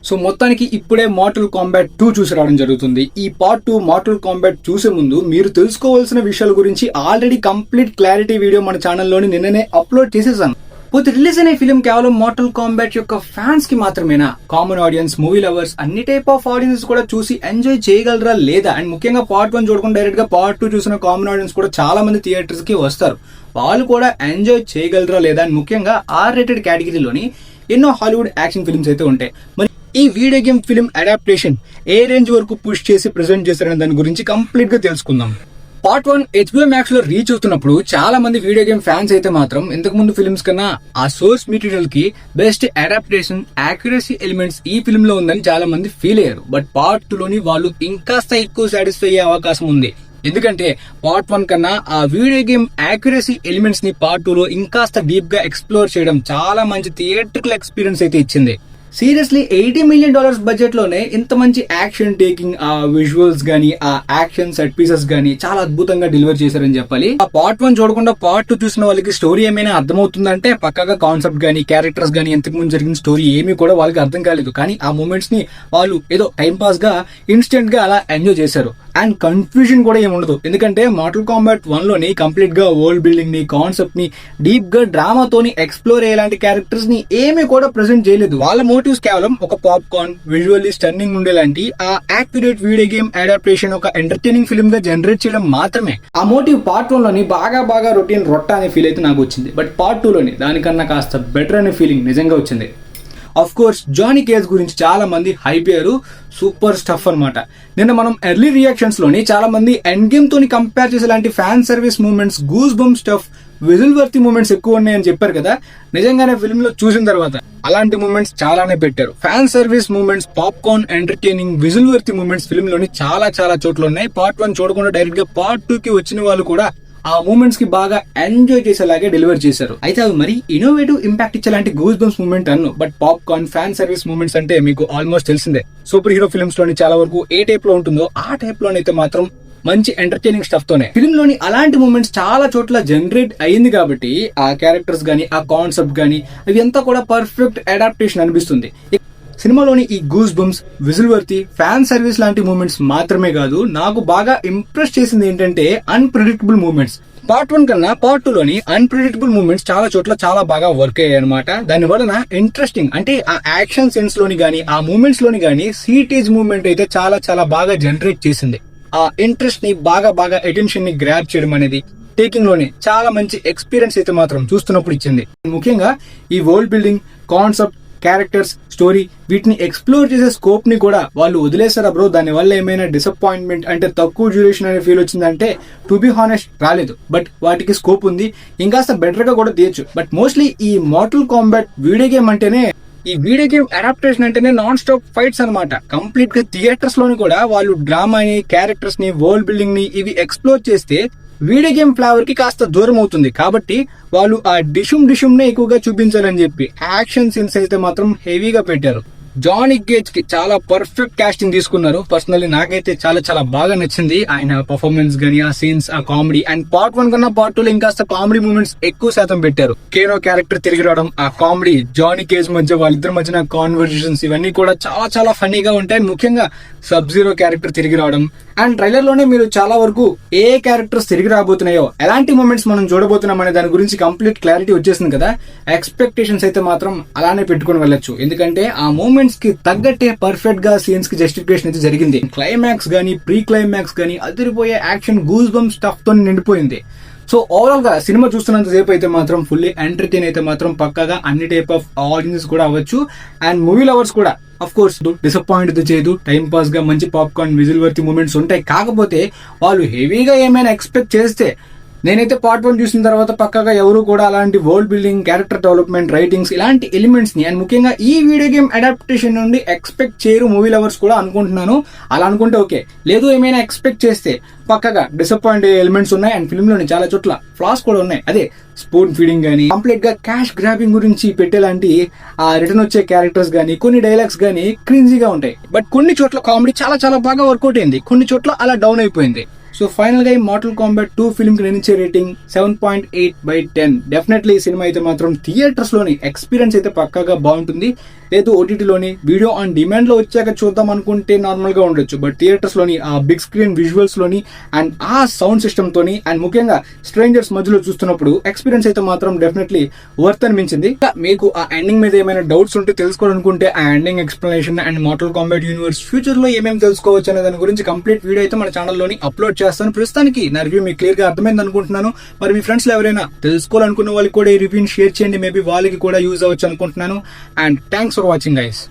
So మొత్తానికి ఇప్పుడే mortal combat 2 చూసి రావడం జరుగుతుంది. ఈ పార్ట్ 2 మార్టల్ కాంబాట్ చూసే ముందు మీరు తెలుసుకోవాల్సిన విషయాల గురించి ఆల్రెడీ కంప్లీట్ క్లారిటీ వీడియో మన ఛానల్లోని నిన్ననే అప్లోడ్ చేసేసాను. పోతే రిలీజ్ అయిన ఫిలిం కేవలం మార్టల్ కాంబాట్ యొక్క ఫ్యాన్స్ కి మాత్రమేనా? కామన్ ఆడియన్స్, మూవీ లవర్స్, అన్ని టైప్ ఆఫ్ ఆడియన్స్ కూడా చూసి ఎంజాయ్ చేయగలరా లేదా? అండ్ ముఖ్యంగా పార్ట్ 1 చూడకుండా డైరెక్ట్ గా పార్ట్ 2 చూసిన కామన్ ఆడియన్స్ కూడా చాలా మంది థియేటర్స్ కి వస్తారు. వాళ్ళు కూడా ఎంజాయ్ చేయగలరా లేదా? అండ్ ముఖ్యంగా R-rated కేటగిరీలోని ఎన్నో హాలీవుడ్ యాక్షన్ ఫిల్మ్స్ అయితే ఉంటాయి. మరి ఈ వీడియో గేమ్ ఫిల్మ్ అడాప్టేషన్ ఏ రేంజ్ వరకు పుష్ చేసి ప్రెజెంట్ చేశారనే దాని గురించి కంప్లీట్ గా తెలుసుకుందాం. పార్ట్ 1 HBO Max లో రీచ్ అవుతున్నప్పుడు చాలా మంది వీడియో గేమ్ ఫ్యాన్స్ అయితే మాత్రం ఇంతకు ముందు ఫిల్మ్స్ కన్నా ఆ సోర్స్ మెటీరియల్ కి బెస్ట్ అడాప్టేషన్, యాక్యురసీ ఎలిమెంట్స్ ఈ ఫిల్మ్ లో ఉందని చాలా మంది ఫీల్ అయ్యారు. బట్ పార్ట్ 2 లోని వాళ్ళు ఇంకాస్త ఎక్కువ సాటిస్ఫై అయ్యే అవకాశం ఉంది. ఎందుకంటే పార్ట్ 1 కన్నా ఆ వీడియో గేమ్ యాక్యురసీ ఎలిమెంట్స్ ని పార్ట్ 2 లో ఇంకాస్త డీప్ గా ఎక్స్ప్లోర్ చేయడం చాలా మంచి థియేట్రికల్ ఎక్స్పీరియన్స్ అయితే ఇచ్చింది. సీరియస్లీ $80 million బడ్జెట్ లోనే ఇంత మంచి యాక్షన్ టేకింగ్, ఆ విజువల్స్ గానీ, ఆ యాక్షన్ సెట్ పీసెస్ గానీ చాలా అద్భుతంగా డెలివర్ చేశారని చెప్పాలి. ఆ పార్ట్ 1 చూడకుండా పార్ట్ 2 చూసిన వాళ్ళకి స్టోరీ ఏమైనా అర్థమవుతుందంటే పక్కగా కాన్సెప్ట్ గానీ, క్యారెక్టర్స్ గానీ, ఇంతకు ముందు జరిగిన స్టోరీ ఏమీ కూడా వాళ్ళకి అర్థం కాలేదు. కానీ ఆ మూమెంట్స్ ని వాళ్ళు ఏదో టైం పాస్ గా ఇన్స్టెంట్ గా అలా ఎంజాయ్ చేశారు. అండ్ కన్ఫ్యూజన్ కూడా ఏముండదు. ఎందుకంటే మార్టల్ కాంబాట్ 1 లోని కంప్లీట్ గా వరల్డ్ బిల్డింగ్ ని, కాన్సెప్ట్ ని డీప్ గా డ్రామాతోని ఎక్స్ప్లోర్ అయ్యేలాంటి క్యారెక్టర్స్ ని ఏమీ కూడా ప్రెజెంట్ చేయలేదు. వాళ్ళ మోటివ్స్ కేవలం ఒక పాప్కార్న్, విజువల్లీ స్టన్నింగ్ ఉండేలాంటి ఆ యాక్యురేట్ వీడియో గేమ్ అడాప్టేషన్ ఒక ఎంటర్టైనింగ్ ఫిల్మ్ గా జనరేట్ చేయడం మాత్రమే. ఆ మోటివ్ పార్ట్ 1 లోని బాగా రొటీన్ రొట్ట అనే ఫీల్ అయితే నాకు వచ్చింది. బట్ పార్ట్ 2 లోని దానికన్నా కాస్త బెటర్ అనే ఫీలింగ్ నిజంగా వచ్చింది. ఆఫ్ కోర్స్ జానీ కేజ్ గురించి చాలా మంది హైప్ అయ్యారు. సూపర్ స్టఫ్ అన్నమాట. నిన్న మనం ఎర్లీ రియాక్షన్స్ లోని చాలా మంది ఎండ్ గేమ్ తోని కంపేర్ చేసేలాంటి fan service moments, goose bump stuff, whistle worthy moments ఎక్కువ ఉన్నాయని చెప్పారు కదా. నిజంగానే ఫిల్మ్ లో చూసిన తర్వాత అలాంటి మూమెంట్స్ చాలానే పెట్టారు. Fan service moments, popcorn, entertaining, whistle worthy moments film లోని చాలా చోట్ల ఉన్నాయి. పార్ట్ 1 చూడకుండా డైరెక్ట్ గా పార్ట్ 2 కి వచ్చిన వాళ్ళు కూడా ఆ మూమెంట్స్ కి బాగా ఎంజాయ్ చేసేలాగే డెలివర్ చేశారు. అయితే అవి మరి ఇన్నోవేటివ్ ఇంపాక్ట్ ఇచ్చేలాంటి గూస్ బంప్స్ మూమెంట్ అన్ను. But popcorn, fan service moments అంటే మీకు ఆల్మోస్ట్ తెలిసిందే. సూపర్ హీరో ఫిల్మ్స్ లోని చాలా వరకు ఏ టైప్ లో ఉంటుందో ఆ టైప్ లోనైతే మాత్రం మంచి ఎంటర్టైనింగ్ స్టఫ్ తోనే ఫిల్మ్ లోని అలాంటి మూమెంట్స్ చాలా చోట్ల జనరేట్ అయ్యింది. కాబట్టి ఆ క్యారెక్టర్స్ గానీ, ఆ కాన్సెప్ట్ గానీ అవి అంతా కూడా పర్ఫెక్ట్ అడాప్టేషన్ అనిపిస్తుంది. సినిమాలోని ఈ goose bumps, whistle worthy, fan service లాంటి మూమెంట్స్ మాత్రమే కాదు, నాకు బాగా ఇంప్రెస్ చేసింది ఏంటంటే అన్ప్రెడిక్టబుల్ మూమెంట్స్. పార్ట్ 1 కన్నా పార్ట్ 2 లోని అన్ప్రెడిక్టబుల్ మూమెంట్స్ చాలా చోట్ల చాలా బాగా వర్క్ అయ్యాయి అనమాట. దాని వలన ఇంట్రెస్టింగ్ అంటే ఆ యాక్షన్ సెన్స్ లోని గానీ, ఆ మూమెంట్స్ లోని గానీ సీటేజ్ మూమెంట్ అయితే చాలా బాగా జనరేట్ చేసింది. ఆ ఇంట్రెస్ట్ ని బాగా అటెన్షన్ ని గ్రాబ్ చేయడం అనేది టేకింగ్ లోనే చాలా మంచి ఎక్స్పీరియన్స్ అయితే మాత్రం చూస్తున్నప్పుడు ఇచ్చింది. ముఖ్యంగా ఈ world building, concept, characters, story వీటిని ఎక్స్ప్లోర్ చేసే స్కోప్ ని కూడా వాళ్ళు వదిలేసారా బ్రో? దాని వల్ల ఏమైనా డిసప్పాయింట్మెంట్ అంటే తక్కువ డ్యూరేషన్ అనే ఫీల్ వచ్చిందంటే టు బి హానెస్ట్ రాలేదు. బట్ వాటికి స్కోప్ ఉంది, ఇంకాస్త బెటర్ గా కూడా తీయచ్చు. బట్ మోస్ట్లీ ఈ మార్టల్ కాంబాట్ వీడియో గేమ్ అంటేనే, ఈ వీడియో గేమ్ అడాప్టేషన్ అంటేనే నాన్ స్టాప్ ఫైట్స్ అనమాట. కంప్లీట్ గా థియేటర్స్ లోని కూడా వాళ్ళు డ్రామాని, క్యారెక్టర్స్ ని, వరల్డ్ బిల్డింగ్ ని ఇవి ఎక్స్ప్లోర్ చేస్తే వీడియో గేమ్ ఫ్లేవర్ కి కాస్త దూరం అవుతుంది. కాబట్టి వాళ్ళు ఆ డిషుమ్ నే ఎక్కువగా చూపించాలని చెప్పి యాక్షన్ సీన్స్ అయితే మాత్రం హెవీగా పెట్టారు. జానీ కేజ్ కి చాలా పర్ఫెక్ట్ కాస్టింగ్ తీసుకున్నారు. పర్సనల్లీ నాకైతే చాలా బాగా నచ్చింది ఆయన పర్ఫార్మెన్స్ గానీ, ఆ సీన్స్, ఆ కామెడీ. అండ్ పార్ట్ 1 కన్నా పార్ట్ 2 లో ఇంకాస్త కామెడీ మూమెంట్స్ ఎక్కువ శాతం పెట్టారు. కేనో క్యారెక్టర్ తిరిగి రావడం, ఆ కామెడీ, జానీ కేజ్ మధ్య వాళ్ళిద్దరి మధ్యన కాన్వర్జేషన్స్ ఇవన్నీ కూడా చాలా ఫన్నీగా ఉంటాయి. ముఖ్యంగా సబ్ జీరో క్యారెక్టర్ తిరిగి రావడం. అండ్ ట్రైలర్ లోనే మీరు చాలా వరకు ఏ క్యారెక్టర్స్ తిరిగి రాబోతున్నాయో, ఎలాంటి మూమెంట్స్ మనం చూడబోతున్నాం అనే దాని గురించి కంప్లీట్ క్లారిటీ వచ్చేసింది కదా. ఎక్స్పెక్టేషన్స్ అయితే మాత్రం అలానే పెట్టుకుని వెళ్ళొచ్చు. ఎందుకంటే ఆ మూమెంట్స్ కి తగ్గట్టే పర్ఫెక్ట్ గా సీన్స్ కి జస్టిఫికేషన్ అయితే జరిగింది. క్లైమాక్స్ గానీ, ప్రీ క్లైమాక్స్ గానీ అదిరిపోయే యాక్షన్, గూస్ బంప్ స్టఫ్ తో నిండిపోయింది. సో ఓవరాల్ గా సినిమా చూస్తున్నంత సేపు అయితే మాత్రం ఫుల్లీ ఎంటర్టైన్ అయితే మాత్రం పక్కాగా అన్ని టైప్ ఆఫ్ ఆడియన్స్ కూడా అవ్వచ్చు. అండ్ మూవీ లవర్స్ కూడా అఫ్ కోర్స్ డిసప్పాయింట్ అయితే చేయదు. టైం పాస్ గా మంచి పాప్కార్న్, విజిల్ వర్తి మూమెంట్స్ ఉంటాయి. కాకపోతే వాళ్ళు హెవీగా ఏమైనా ఎక్స్పెక్ట్ చేస్తే, నేనైతే పార్ట్ 1 చూసిన తర్వాత పక్కగా ఎవరు కూడా అలాంటి world building, character development, writings ఇలాంటి ఎలిమెంట్స్ ని అండ్ ముఖ్యంగా ఈ వీడియో గేమ్ అడాప్టేషన్ నుండి ఎక్స్పెక్ట్ చేయరు మూవీ లవర్స్ కూడా అనుకుంటున్నాను. అలా అనుకుంటే ఓకే, లేదు ఏమైనా ఎక్స్పెక్ట్ చేస్తే పక్కగా డిసప్పాయింట్ ఎలిమెంట్స్ ఉన్నాయి. అండ్ ఫిల్మ్ లోని చాలా చోట్ల ఫ్లాస్ కూడా ఉన్నాయి. అదే స్పూన్ ఫీడింగ్ గానీ, కంప్లీట్ గా క్యాష్ గ్రాబింగ్ గురించి పెట్టేలాంటి ఆ రిటర్న్ వచ్చే క్యారెక్టర్స్ గానీ, కొన్ని డైలాగ్స్ గానీ క్రింజీగా ఉంటాయి. బట్ కొన్ని చోట్ల కామెడీ చాలా బాగా వర్కౌట్ అయింది, కొన్ని చోట్ల అలా డౌన్ అయిపోయింది. సో ఫైనల్ గా ఈ మార్టల్ కాంబాట్ 2 ఫిల్మ్ కి నేను ఇచ్చే రేటింగ్ 7.8/10. డెఫినెట్లీ ఈ సినిమా అయితే మాత్రం థియేటర్స్ లోని ఎక్స్పీరియన్స్ అయితే పక్కాగా బాగుంటుంది. లేదు ఓటీటీలోని వీడియో ఆన్ డిమాండ్ లో వచ్చాక చూద్దాం అనుకుంటే నార్మల్ గా ఉండొచ్చు. బట్ థియేటర్స్ లోని ఆ బిగ్ స్క్రీన్ విజువల్స్ లోని అండ్ ఆ సౌండ్ సిస్టమ్ తోని అండ్ ముఖ్యంగా స్ట్రేంజర్స్ మధ్యలో చూస్తున్నప్పుడు ఎక్స్పీరియన్స్ అయితే మాత్రం డెఫినెట్లీ వర్త్ అనిపించింది. మీకు ఆ ఎండింగ్ మీద ఏమైనా డౌట్స్ ఉంటే తెలుసుకోవాలనుకుంటే ఆ ending explanation and Mortal Kombat universe future లో ఏమేమి తెలుసుకోవచ్చు అనే దాని గురించి కంప్లీట్ వీడియో అయితే మన ఛానల్లోని అప్లోడ్ చేస్తాను. ప్రస్తుతానికి నా రివ్యూ మీకు క్లియర్ గా అర్థమైంది అనుకుంటున్నాను. మరి మీ ఫ్రెండ్స్ లో ఎవరైనా తెలుసుకోవాలనుకున్న వాళ్ళకి కూడా ఈ రివ్యూని షేర్ చేయండి. మేబీ వాళ్ళకి కూడా యూజ్ అవ్వచ్చు అనుకుంటున్నాను. And thanks for watching guys.